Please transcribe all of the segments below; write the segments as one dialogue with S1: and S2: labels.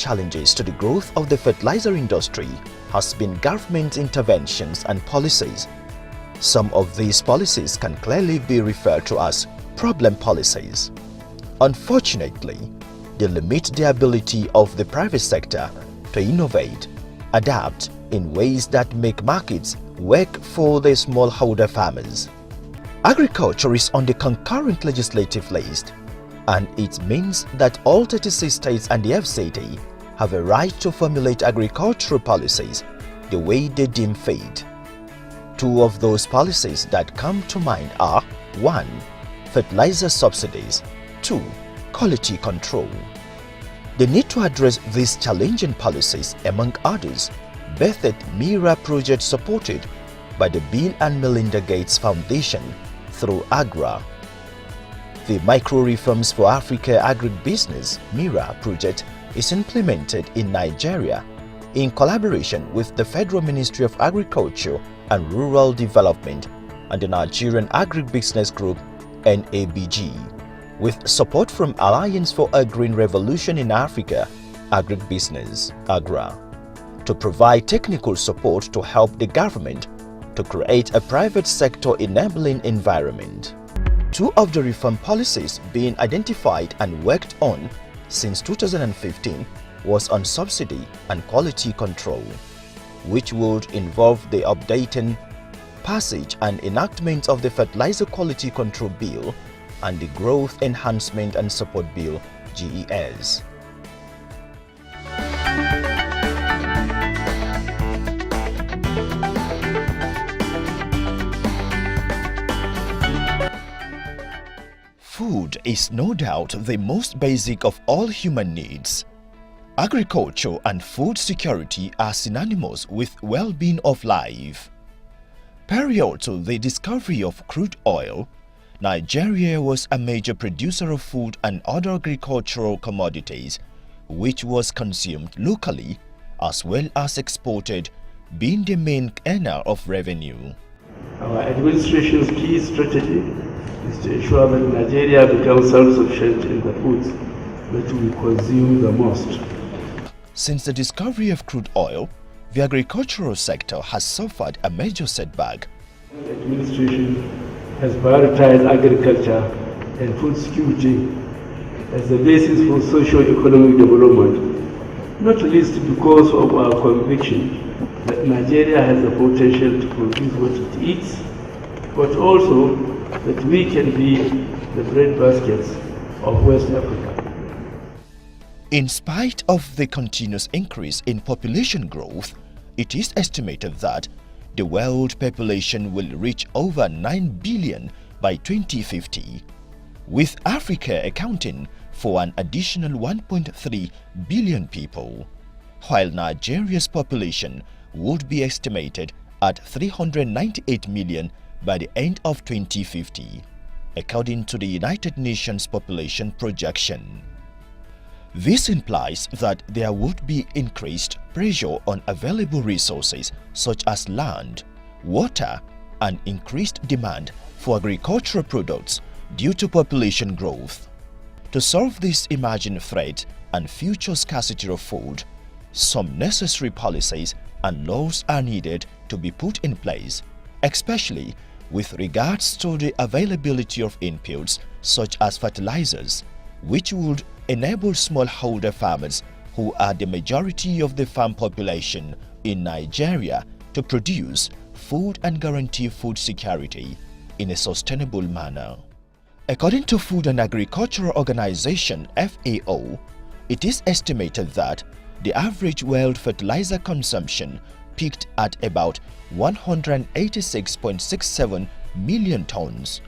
S1: challenges to the growth of the fertilizer industry has been government interventions and policies. Some of these policies can clearly be referred to as problem policies. Unfortunately, they limit the ability of the private sector to innovate, adapt in ways that make markets work for the smallholder farmers. Agriculture is on the concurrent legislative list, and it means that all 36 states and the FCT have a right to formulate agricultural policies the way they deem fit. Two of those policies that come to mind are 1. Fertilizer subsidies, 2. Quality control. The need to address these challenging policies, among others, birthed Mira project supported by the Bill and Melinda Gates Foundation through AGRA. The Micro Reforms for Africa Agribusiness (MIRA) project is implemented in Nigeria in collaboration with the Federal Ministry of Agriculture and Rural Development and the Nigerian Agribusiness Group (NABG), with support from Alliance for a Green Revolution in Africa Agribusiness (AGRA), to provide technical support to help the government to create a private sector enabling environment. Two of the reform policies being identified and worked on since 2015 was on subsidy and quality control, which would involve the updating, passage and enactment of the Fertilizer Quality Control Bill and the Growth Enhancement and Support Bill (GES). Food is no doubt the most basic of all human needs. Agriculture and food security are synonymous with well-being of life. Prior to the discovery of crude oil, Nigeria was a major producer of food and other agricultural commodities, which was consumed locally as well as exported, being the main earner of revenue.
S2: Our administration's key strategy is to ensure that Nigeria becomes self-sufficient in the foods that we consume the most.
S1: Since the discovery of crude oil, the agricultural sector has suffered a major setback.
S2: The administration has prioritized agriculture and food security as the basis for socio-economic development, not least because of our conviction that Nigeria has the potential to produce what it eats, but also that we can be the breadbaskets of West Africa.
S1: In spite of the continuous increase in population growth, it is estimated that the world population will reach over 9 billion by 2050, with Africa accounting for an additional 1.3 billion people, while Nigeria's population would be estimated at 398 million by the end of 2050, according to the United Nations population projection. This implies that there would be increased pressure on available resources such as land, water, and increased demand for agricultural products due to population growth. To solve this emerging threat and future scarcity of food, some necessary policies and laws are needed to be put in place, especially with regards to the availability of inputs such as fertilizers, which would enable smallholder farmers, who are the majority of the farm population in Nigeria, to produce food and guarantee food security in a sustainable manner. According to Food and Agricultural Organization (FAO), it is estimated that the average world fertilizer consumption peaked at about 186.67 million tons,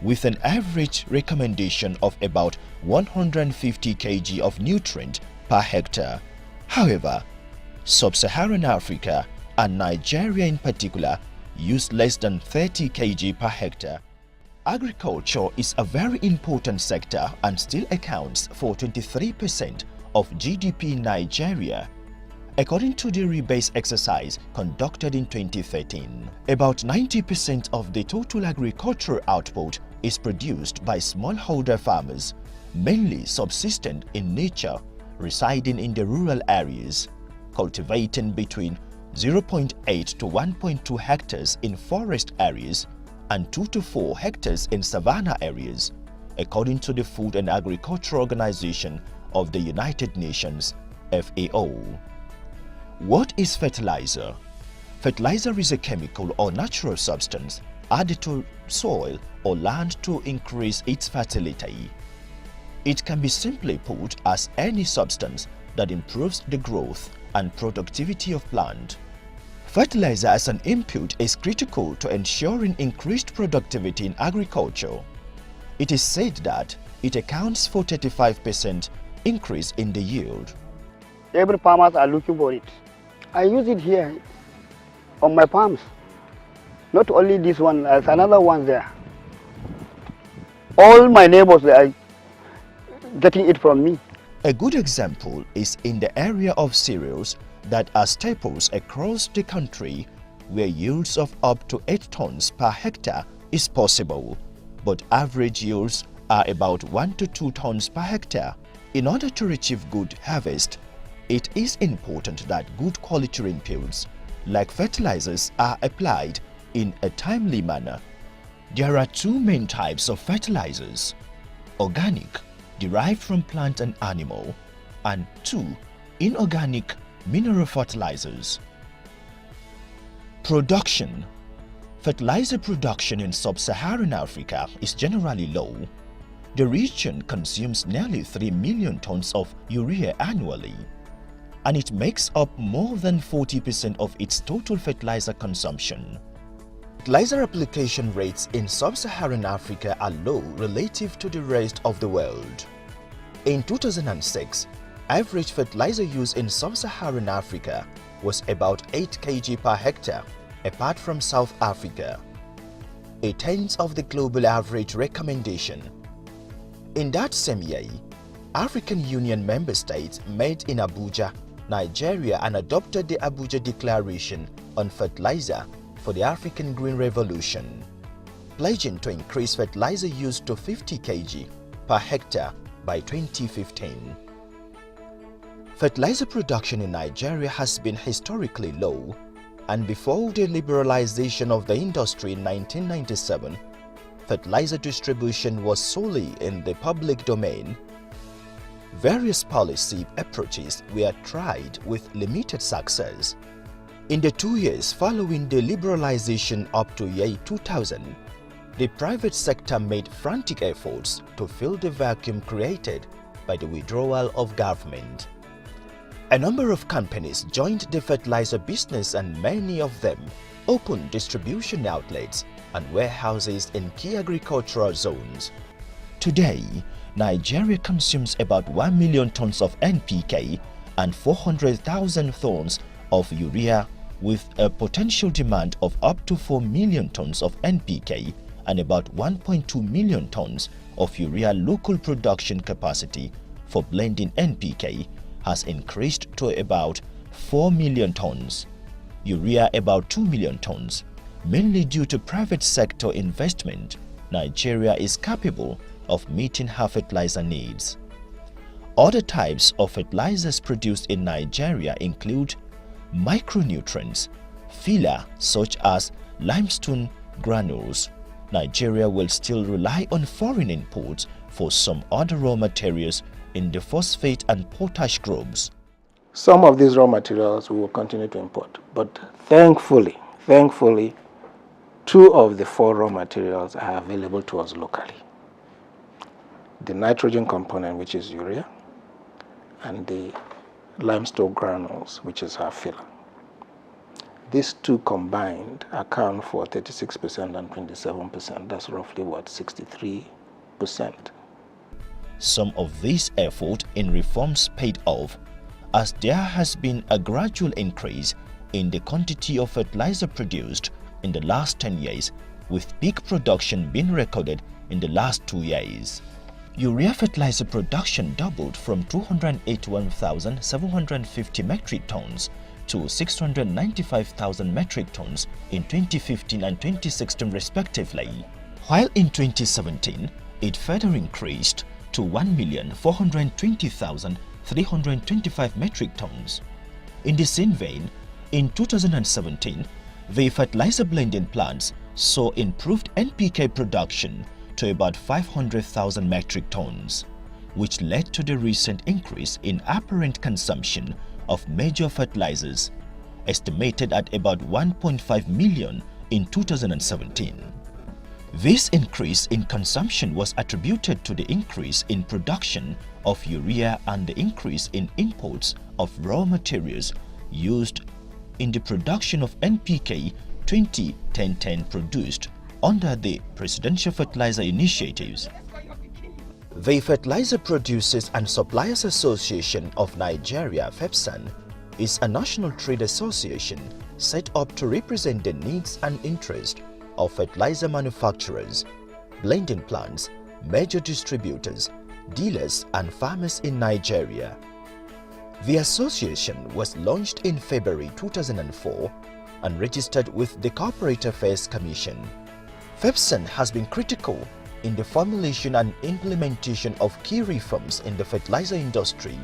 S1: with an average recommendation of about 150 kg of nutrient per hectare. However, Sub-Saharan Africa and Nigeria in particular use less than 30 kg per hectare. Agriculture is a very important sector and still accounts for 23% of GDP in Nigeria. According to the rebase exercise conducted in 2013, about 90% of the total agricultural output is produced by smallholder farmers, mainly subsistent in nature, residing in the rural areas, cultivating between 0.8 to 1.2 hectares in forest areas and 2 to 4 hectares in savanna areas, according to the Food and Agriculture Organization of the United Nations, FAO. What is fertilizer? Fertilizer is a chemical or natural substance added to soil or land to increase its fertility. It can be simply put as any substance that improves the growth and productivity of plant. Fertilizer as an input is critical to ensuring increased productivity in agriculture. It is said that it accounts for 35% increase in the yield.
S3: Every farmers are looking for it. I use it here on my farms. Not only this one, there's another one there. All my neighbors, they are getting it from me.
S1: A good example is in the area of cereals that are staples across the country, where yields of up to 8 tons per hectare is possible, but average yields are about 1 to 2 tons per hectare. In order to achieve good harvest, it is important that good quality inputs like fertilizers are applied in a timely manner. There are two main types of fertilizers: organic, derived from plant and animal, and 2 inorganic, mineral fertilizers. Production. Fertilizer production in sub-Saharan Africa is generally low. The region consumes nearly 3 million tons of urea annually, and it makes up more than 40% of its total fertilizer consumption. Fertilizer application rates in sub-Saharan Africa are low relative to the rest of the world. In 2006, average fertilizer use in sub-Saharan Africa was about 8 kg per hectare, apart from South Africa, a tenth of the global average recommendation. In that same year, African Union member states met in Abuja, Nigeria, and adopted the Abuja Declaration on Fertilizer for the African Green Revolution, pledging to increase fertilizer use to 50 kg per hectare by 2015. Fertilizer production in Nigeria has been historically low, and before the liberalization of the industry in 1997, fertilizer distribution was solely in the public domain. Various policy approaches were tried with limited success. In the 2 years following the liberalization up to year 2000, the private sector made frantic efforts to fill the vacuum created by the withdrawal of government. A number of companies joined the fertilizer business, and many of them opened distribution outlets and warehouses in key agricultural zones. Today, Nigeria consumes about 1 million tons of NPK and 400,000 tons of urea, with a potential demand of up to 4 million tons of NPK and about 1.2 million tons of urea. Local production capacity for blending NPK has increased to about 4 million tons, urea about 2 million tons. Mainly due to private sector investment, Nigeria is capable of meeting her fertilizer needs. Other types of fertilizers produced in Nigeria include micronutrients, filler such as limestone granules. Nigeria will still rely on foreign imports for some other raw materials in the phosphate and potash groups.
S4: Some of these raw materials we will continue to import, but thankfully, 2 of the 4 raw materials are available to us locally. The nitrogen component, which is urea, and the limestone granules, which is our filler. These 2 combined account for 36% and 27%. That's roughly what, 63%.
S1: Some of this effort in reforms paid off, as there has been a gradual increase in the quantity of fertilizer produced in the last 10 years, with peak production being recorded in the last 2 years. Urea fertilizer production doubled from 281,750 metric tons to 695,000 metric tons in 2015 and 2016 respectively, while in 2017 it further increased to 1,420,000 325 metric tons. In the same vein, in 2017, the fertilizer blending plants saw improved NPK production to about 500,000 metric tons, which led to the recent increase in apparent consumption of major fertilizers, estimated at about 1.5 million in 2017. This increase in consumption was attributed to the increase in production of urea and the increase in imports of raw materials used in the production of NPK 20-10-10 produced under the Presidential Fertilizer Initiatives. The Fertilizer Producers and Suppliers Association of Nigeria, FEPSAN, is a national trade association set up to represent the needs and interests of fertilizer manufacturers, blending plants, major distributors, dealers and farmers in Nigeria. The association was launched in February 2004 and registered with the Corporate Affairs Commission. FEPSAN has been critical in the formulation and implementation of key reforms in the fertilizer industry,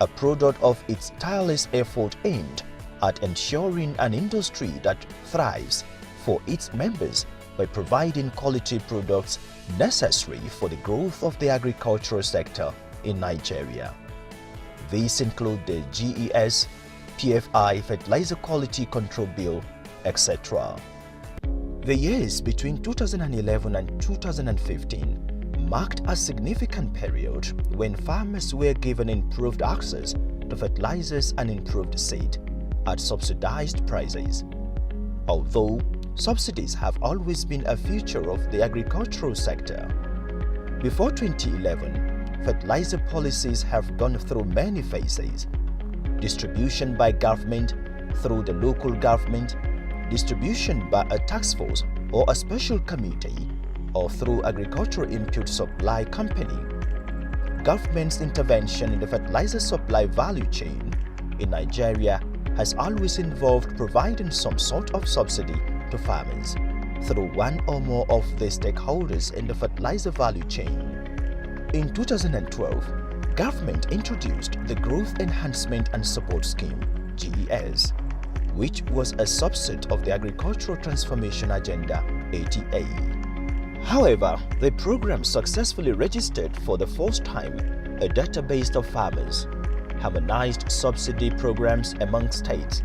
S1: a product of its tireless effort aimed at ensuring an industry that thrives for its members by providing quality products necessary for the growth of the agricultural sector in Nigeria. These include the GES, PFI, Fertilizer Quality Control Bill, etc. The years between 2011 and 2015 marked a significant period when farmers were given improved access to fertilizers and improved seed at subsidized prices. Although subsidies have always been a feature of the agricultural sector, before 2011, fertilizer policies have gone through many phases: distribution by government, through the local government, distribution by a task force or a special committee, or through agricultural input supply company. Government's intervention in the fertilizer supply value chain in Nigeria has always involved providing some sort of subsidy to farmers through one or more of the stakeholders in the fertilizer value chain. In 2012, government introduced the Growth Enhancement and Support Scheme, GES, which was a subset of the Agricultural Transformation Agenda, ATA. However, the program successfully registered for the first time a database of farmers, harmonized subsidy programs among states,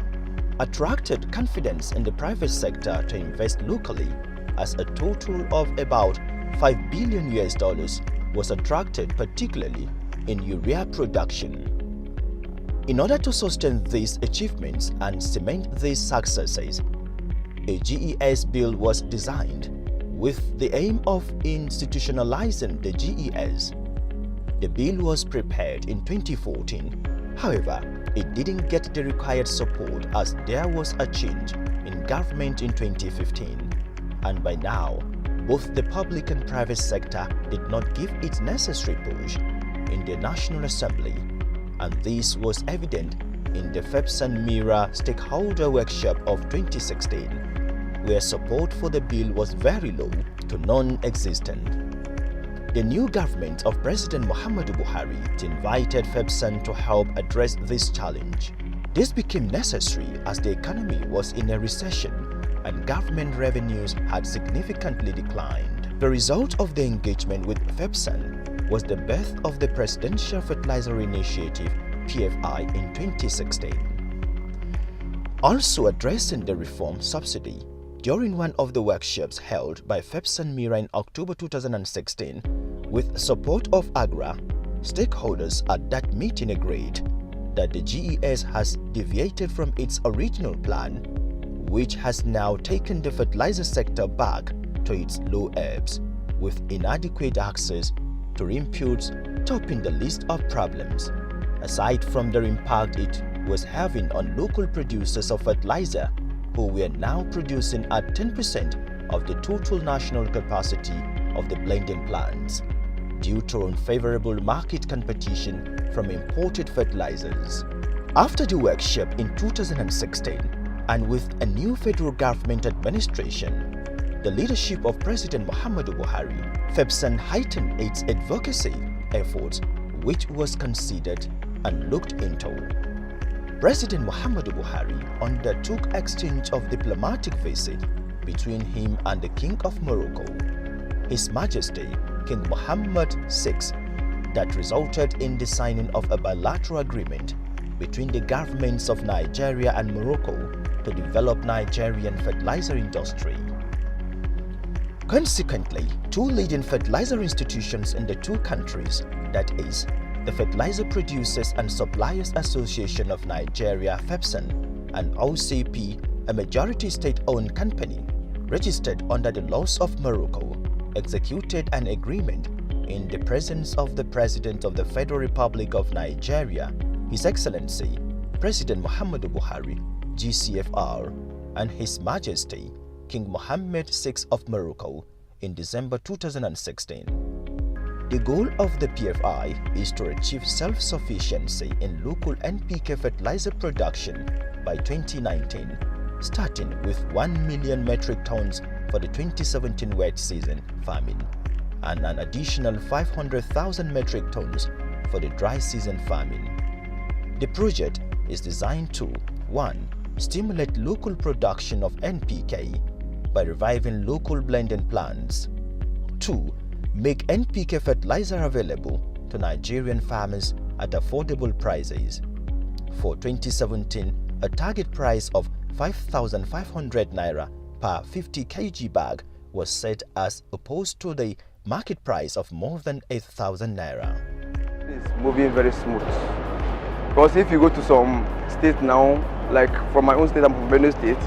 S1: attracted confidence in the private sector to invest locally, as a total of about $5 billion was attracted, particularly in urea production. In order to sustain these achievements and cement these successes, a GES bill was designed with the aim of institutionalizing the GES. The bill was prepared in 2014. However, it didn't get the required support as there was a change in government in 2015, and by now, both the public and private sector did not give it necessary push in the National Assembly, and this was evident in the Fepsan-Mira Stakeholder Workshop of 2016, where support for the bill was very low to non-existent. The new government of President Muhammadu Buhari invited Fepsan to help address this challenge. This became necessary as the economy was in a recession and government revenues had significantly declined. The result of the engagement with Fepsan was the birth of the Presidential Fertilizer Initiative, PFI, in 2016. Also addressing the reform subsidy, during one of the workshops held by Fepsan-Mira in October 2016, with support of AGRA, stakeholders at that meeting agreed that the GES has deviated from its original plan, which has now taken the fertilizer sector back to its low ebbs, with inadequate access to inputs topping the list of problems, aside from the impact it was having on local producers of fertilizer, who were now producing at 10% of the total national capacity of the blending plants, due to unfavorable market competition from imported fertilizers. After the workshop in 2016, and with a new federal government administration, the leadership of President Muhammadu Buhari, Fepsan heightened its advocacy efforts, which was considered and looked into. President Muhammadu Buhari undertook exchange of diplomatic visit between him and the King of Morocco, His Majesty King Mohammed VI, that resulted in the signing of a bilateral agreement between the governments of Nigeria and Morocco to develop Nigerian fertilizer industry. Consequently, two leading fertilizer institutions in the two countries, that is, the Fertilizer Producers and Suppliers Association of Nigeria (Fepsan) and OCP, a majority state-owned company registered under the laws of Morocco, executed an agreement in the presence of the President of the Federal Republic of Nigeria, His Excellency President Muhammadu Buhari, GCFR, and His Majesty King Mohammed VI of Morocco in December 2016. The goal of the PFI is to achieve self-sufficiency in local NPK fertilizer production by 2019, starting with 1 million metric tons for the 2017 wet season farming and an additional 500,000 metric tons for the dry season farming. The project is designed to 1. Stimulate local production of NPK by reviving local blending plants. 2. Make NPK fertilizer available to Nigerian farmers at affordable prices. For 2017, a target price of 5,500 naira per 50 kg bag was set as opposed to the market price of more than 8,000 naira.
S5: It's moving very smooth. Because if you go to some states now, like from my own state, I'm from Benue State,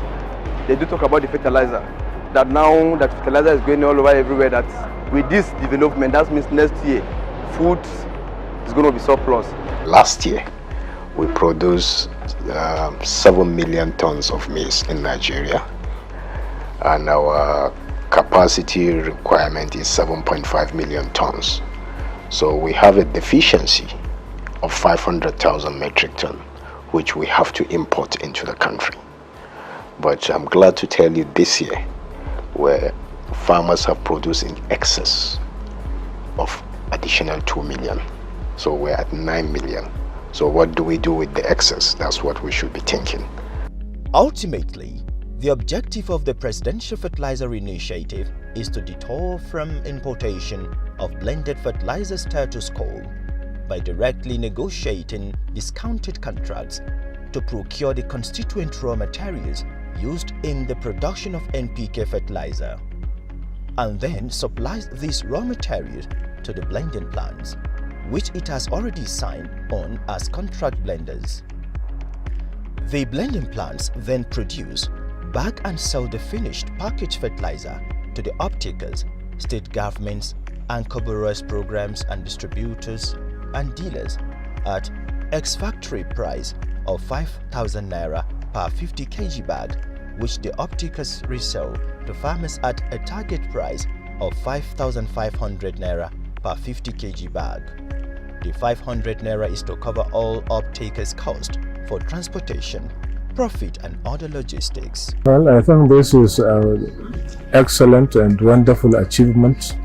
S5: they do talk about the fertilizer. That now that fertilizer is going all over everywhere, that with this development, that means next year, food is going to be surplus.
S6: Last year, we produced 7 million tons of maize in Nigeria, and our capacity requirement is 7.5 million tons. So we have a deficiency of 500,000 metric tons, which we have to import into the country. But I'm glad to tell you this year, where farmers have produced in excess of additional 2 million. So we're at 9 million. So what do we do with the excess? That's what we should be thinking.
S1: Ultimately, the objective of the Presidential Fertilizer Initiative is to detour from importation of blended fertilizer status quo by directly negotiating discounted contracts to procure the constituent raw materials used in the production of NPK fertilizer, and then supplies these raw materials to the blending plants, which it has already signed on as contract blenders. The blending plants then produce, bag and sell the finished packaged fertilizer to the off-takers, state governments, anchor borrowers programs and distributors and dealers at ex-factory price of 5,000 naira per 50 kg bag, which the off-takers resell to farmers at a target price of 5,500 naira per 50 kg bag. The 500 naira is to cover all off-takers' cost for transportation, profit and other logistics.
S7: Well, I think this is an excellent and wonderful achievement.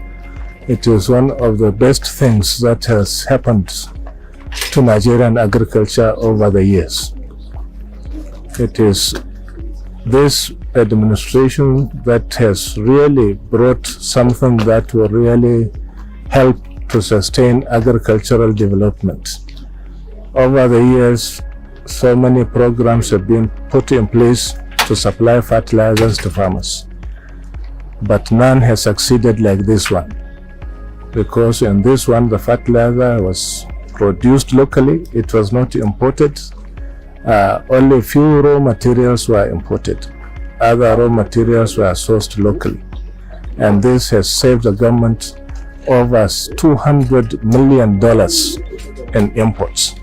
S7: It is one of the best things that has happened to Nigerian agriculture over the years. It is this administration that has really brought something that will really help to sustain agricultural development. Over the years, so many programs have been put in place to supply fertilizers to farmers, but none has succeeded like this one, because in this one the fertilizer was produced locally, it was not imported. Only a few raw materials were imported. Other raw materials were sourced locally, and this has saved the government over $200 million in imports.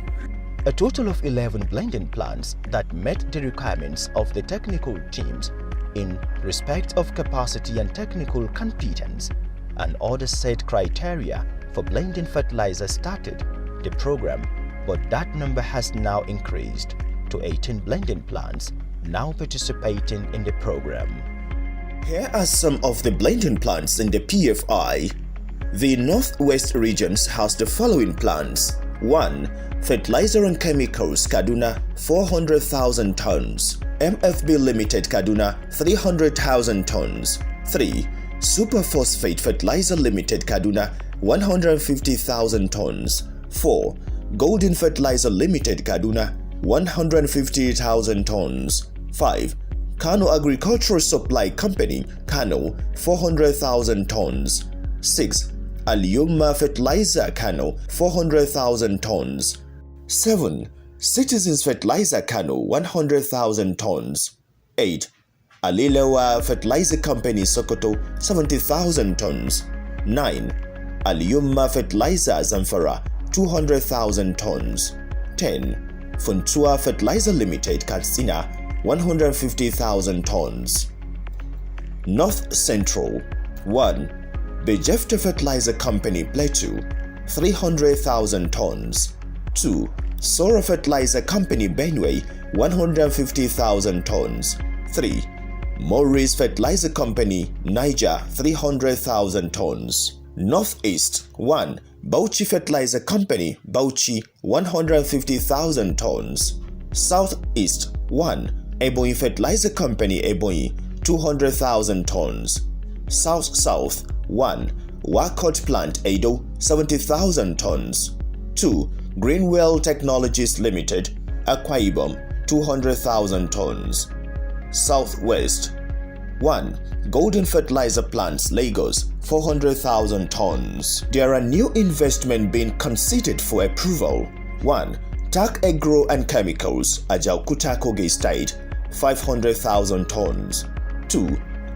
S1: A total of 11 blending plants that met the requirements of the technical teams in respect of capacity and technical competence and other set criteria for blending fertilizer started the program, but that number has now increased to 18 blending plants now participating in the program. Here are some of the blending plants in the PFI. The Northwest regions has the following plants. 1. Fertilizer and Chemicals Kaduna 400,000 tons. MFB Limited Kaduna 300,000 tons. 3. Superphosphate Fertilizer Limited Kaduna 150,000 tons. 4. Golden Fertilizer Limited Kaduna 150,000 tons. 5. Kano Agricultural Supply Company Kano 400,000 tons. 6. Aliuma Fertilizer Kano 400,000 tons. 7. Citizens Fertilizer Kano 100,000 tons. 8. Alilewa Fertilizer Company Sokoto 70,000 tons. 9. Aliuma Fertilizer Zamfara 200,000 tons. 10. Funtua Fertilizer Limited Katsina 150,000 tons. North Central 1. Bejefta Fertilizer Company Plateau 300,000 tons. 2. Sora Fertilizer Company Benue 150,000 tons. 3. Maurice Fertilizer Company Niger 300,000 tons. Northeast 1. Bauchi Fertilizer Company Bauchi 150,000 tons. Southeast 1. Ebonyi Fertilizer Company Ebonyi 200,000 tons. South-South 1. Wakot Plant Edo 70,000 tons. 2. Greenwell Technologies Limited Akwa Ibom 200,000 tons. Southwest 1. Golden Fertilizer Plants Lagos 400,000 tons. There are new investment being considered for approval. 1. Tak Agro and Chemicals Ajaukuta Kogi State 500,000 tons. 2.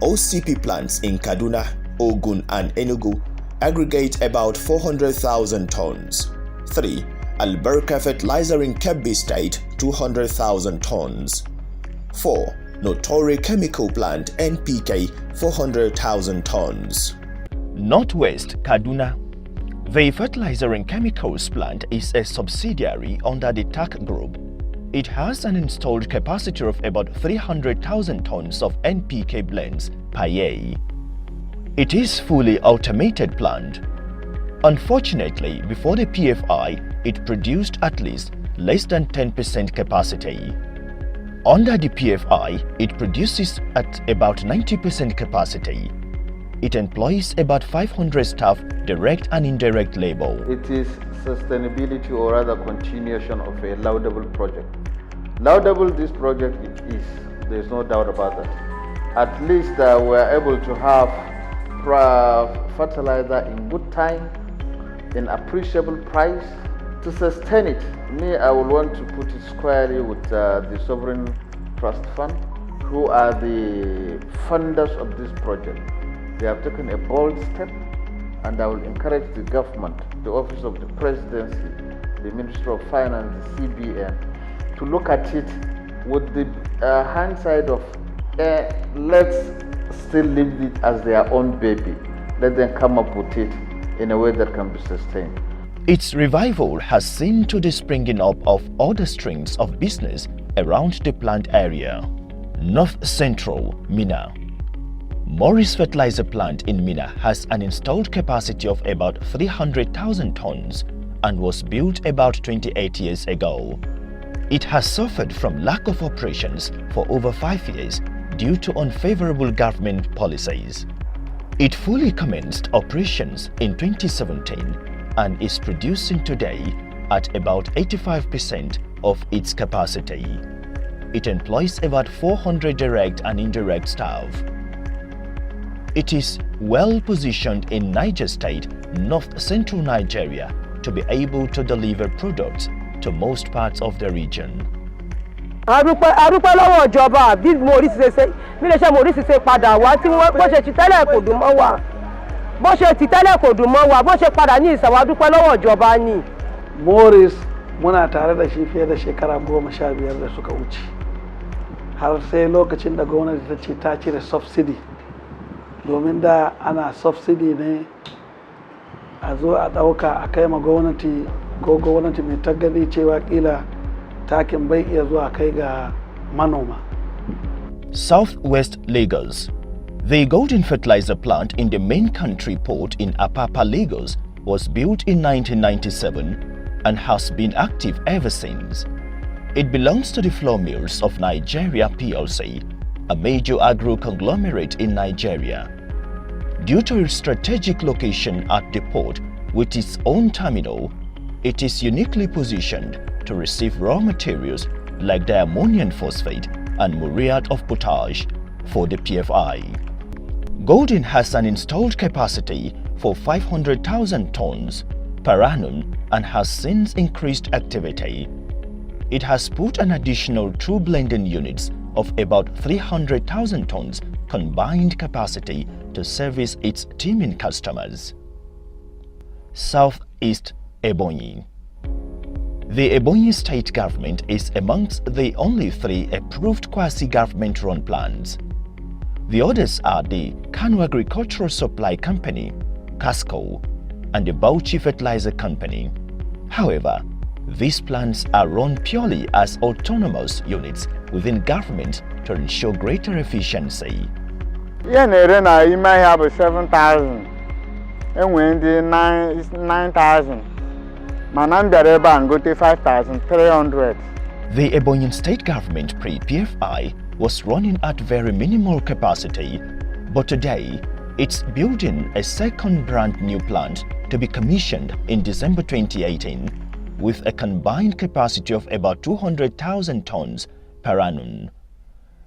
S1: OCP plants in Kaduna, Ogun and Enugu aggregate about 400,000 tons. 3. Alberca Fertilizer in Kebbi State 200,000 tons. 4. Notori Chemical Plant NPK 400,000 tons. Northwest Kaduna. The Fertilizer and Chemicals plant is a subsidiary under the TAC Group. It has an installed capacity of about 300,000 tons of NPK blends per year. It is fully automated plant. Unfortunately, before the PFI, it produced at least less than 10% capacity. Under the PFI, it produces at about 90% capacity. It employs about 500 staff, direct and indirect labor.
S8: It is sustainability or rather continuation of a laudable project. Laudable this project is, there's no doubt about that. At least we're able to have fertilizer in good time, in appreciable price. To sustain it, I would want to put it squarely with the Sovereign Trust Fund, who are the funders of this project. They have taken a bold step, and I will encourage the government, the Office of the Presidency, the Ministry of Finance, the CBN, to look at it with the hindsight of let's still leave it as their own baby. Let them come up with it in a way that can be sustained.
S1: Its revival has seen to the springing up of other streams of business around the plant area. North Central, Mina. Maurice Fertilizer Plant in Mina has an installed capacity of about 300,000 tons and was built about 28 years ago. It has suffered from lack of operations for over 5 years due to unfavorable government policies. It fully commenced operations in 2017 and is producing today at about 85% of its capacity. It employs about 400 direct and indirect staff. It is well positioned in Niger State, North Central Nigeria, to be able to deliver products to most parts of the region.
S9: Arúpẹ́ lọ́wọ́ ìjọba bí iléeṣẹ́ Maurice ṣe padà wá tí bó ṣe ti tẹ́lẹ̀ kò dùn mọ́ wa. Bó ṣe ti tẹ́lẹ̀ kò dùn mọ́ wa, bó ṣe padà ní ìsàwá dúpẹ́ lọ́wọ́ ìjọba ni.
S10: Maurice muna tare da shi fiye da shekara 15 da suka wuce. Har sai lokacin da gwamnati ta ce ta cire subsidy. Domin da ana subsidy ne a zo a ɗauka a kai ma gwamnati ko gwamnati mai ta gani cewa kila takin bai iya zuwa kai ga manoma.
S1: Southwest Lagos. The Golden Fertilizer plant in the main country port in Apapa, Lagos was built in 1997 and has been active ever since. It belongs to the Flour Mills of Nigeria plc, a major agro-conglomerate in Nigeria. Due to its strategic location at the port with its own terminal, it is uniquely positioned to receive raw materials like diammonium phosphate and muriate of potash for the PFI. Golden has an installed capacity for 500,000 tons per annum and has since increased activity. It has put an additional 2 blending units of about 300,000 tons combined capacity to service its teeming customers. Southeast Ebonyi. The Ebonyi state government is amongst the only 3 approved quasi-government-run plants. The others are the Kano Agricultural Supply Company, Casco, and the Bauchi Fertilizer Company. However, these plants are run purely as autonomous units within government to ensure greater efficiency.
S11: Yeah, I might have 7,000 and when the 9,000. Manambereba go to 5,300.
S1: The Ebonyi state government pre-PFI was running at very minimal capacity, but today it's building a second brand new plant to be commissioned in December 2018 with a combined capacity of about 200,000 tons per annum.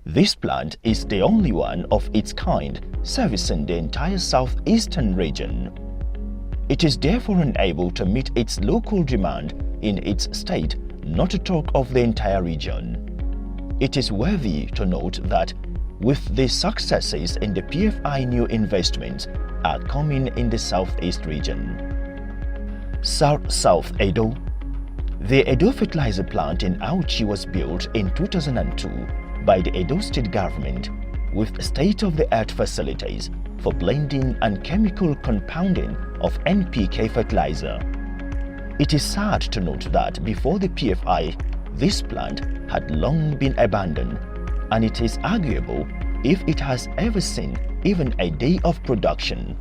S1: This plant is the only one of its kind servicing the entire southeastern region. It is therefore unable to meet its local demand in its state, not to talk of the entire region. It is worthy to note that with the successes in the PFI, new investments are coming in the southeast region. South Edo. The Edo fertilizer plant in Auchi was built in 2002 by the Edo state government with state-of-the-art facilities for blending and chemical compounding of NPK fertilizer. It is sad to note that before the PFI, this plant had long been abandoned, and it is arguable if it has ever seen even a day of production.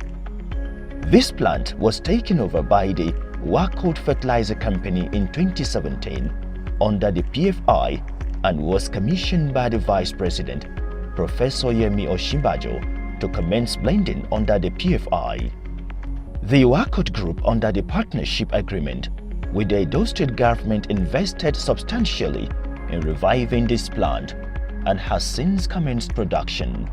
S1: This plant was taken over by the Wakot Fertilizer Company in 2017 under the PFI and was commissioned by the Vice President, Professor Yemi Osinbajo, to commence blending under the PFI. The Wakot Group, under the partnership agreement with the Edo State government, invested substantially in reviving this plant and has since commenced production,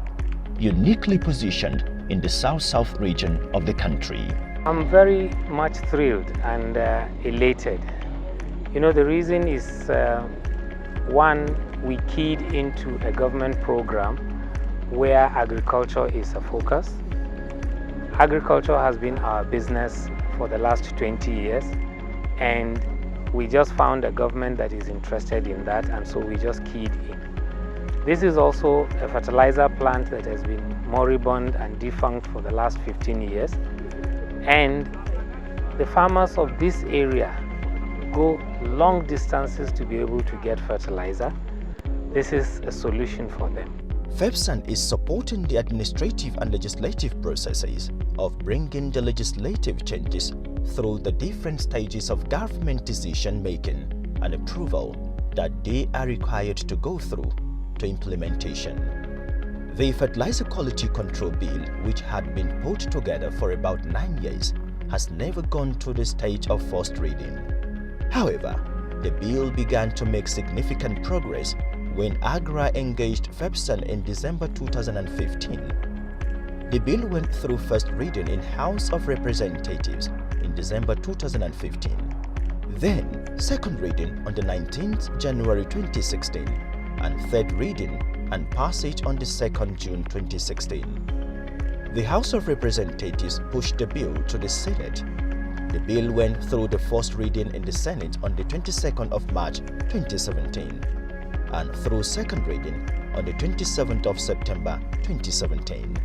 S1: uniquely positioned in the south-south region of the country.
S12: I'm very much thrilled and elated. You know, the reason is one, we keyed into a government program where agriculture is a focus. Agriculture has been our business for the last 20 years, and we just found a government that is interested in that, and so we just keyed in. This is also a fertilizer plant that has been moribund and defunct for the last 15 years, and the farmers of this area go long distances to be able to get fertilizer. This is a solution for them.
S1: Fepsan is supporting the administrative and legislative processes of bringing the legislative changes through the different stages of government decision-making and approval that they are required to go through to implementation. The Fertilizer Quality Control Bill, which had been put together for about 9 years, has never gone to the stage of first reading. However, the bill began to make significant progress when AGRA engaged Fepsan in December 2015. The bill went through first reading in House of Representatives in December 2015, then second reading on the 19th January 2016, and third reading and passage on the 2nd June 2016. The House of Representatives pushed the bill to the Senate. The bill went through the first reading in the Senate on the 22nd of March 2017 and through second reading on the 27th of September 2017.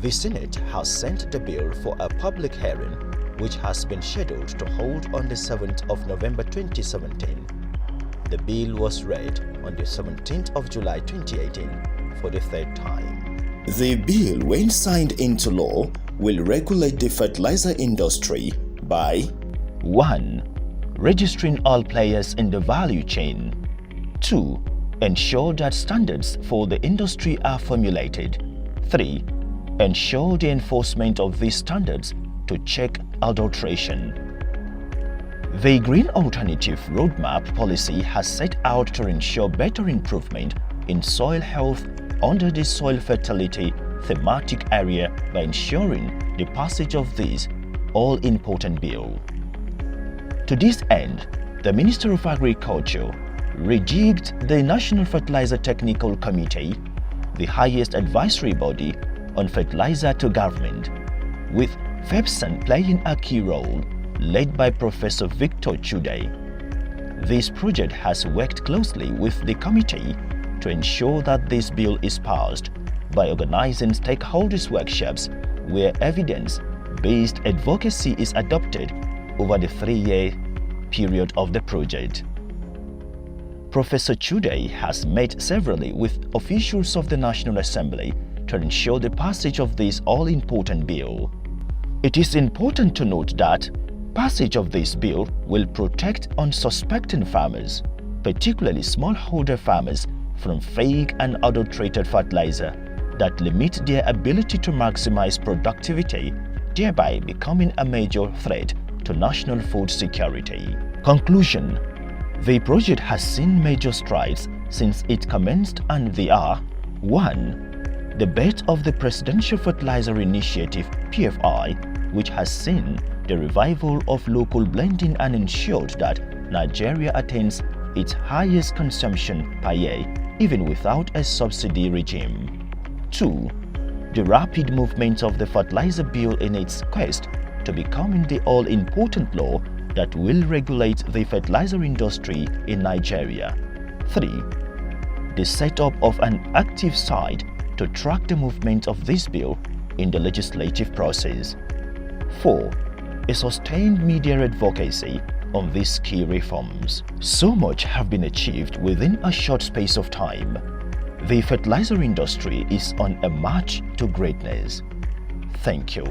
S1: The Senate has sent the bill for a public hearing, which has been scheduled to hold on the 7th of November 2017. The bill was read on the 17th of July 2018 for the third time. The bill, when signed into law, will regulate the fertilizer industry by 1. registering all players in the value chain. 2. Ensure that standards for the industry are formulated. 3. Ensure the enforcement of these standards to check adulteration. The Green Alternative Roadmap policy has set out to ensure better improvement in soil health under the soil fertility thematic area by ensuring the passage of this all-important bill. To this end, the Minister of Agriculture rejigged the National Fertilizer Technical Committee, the highest advisory body on fertilizer to government, with Fepsan playing a key role, led by Professor Victor Chude. This project has worked closely with the committee to ensure that this bill is passed by organizing stakeholders' workshops where evidence-based advocacy is adopted over the 3-year period of the project. Professor Chude has met severally with officials of the National Assembly to ensure the passage of this all-important bill. It is important to note that passage of this bill will protect unsuspecting farmers, particularly smallholder farmers, from fake and adulterated fertilizer that limit their ability to maximize productivity, thereby becoming a major threat to national food security. Conclusion: the project has seen major strides since it commenced, and they are: 1. The birth of the Presidential Fertilizer Initiative (PFI), which has seen the revival of local blending and ensured that Nigeria attains its highest consumption per year even without a subsidy regime. 2. The rapid movement of the fertilizer bill in its quest to becoming the all-important law that will regulate the fertilizer industry in Nigeria. 3. The setup of an active side to track the movement of this bill in the legislative process. 4. A sustained media advocacy on these key reforms. So much have been achieved within a short space of time. The fertilizer industry is on a march to greatness. Thank you.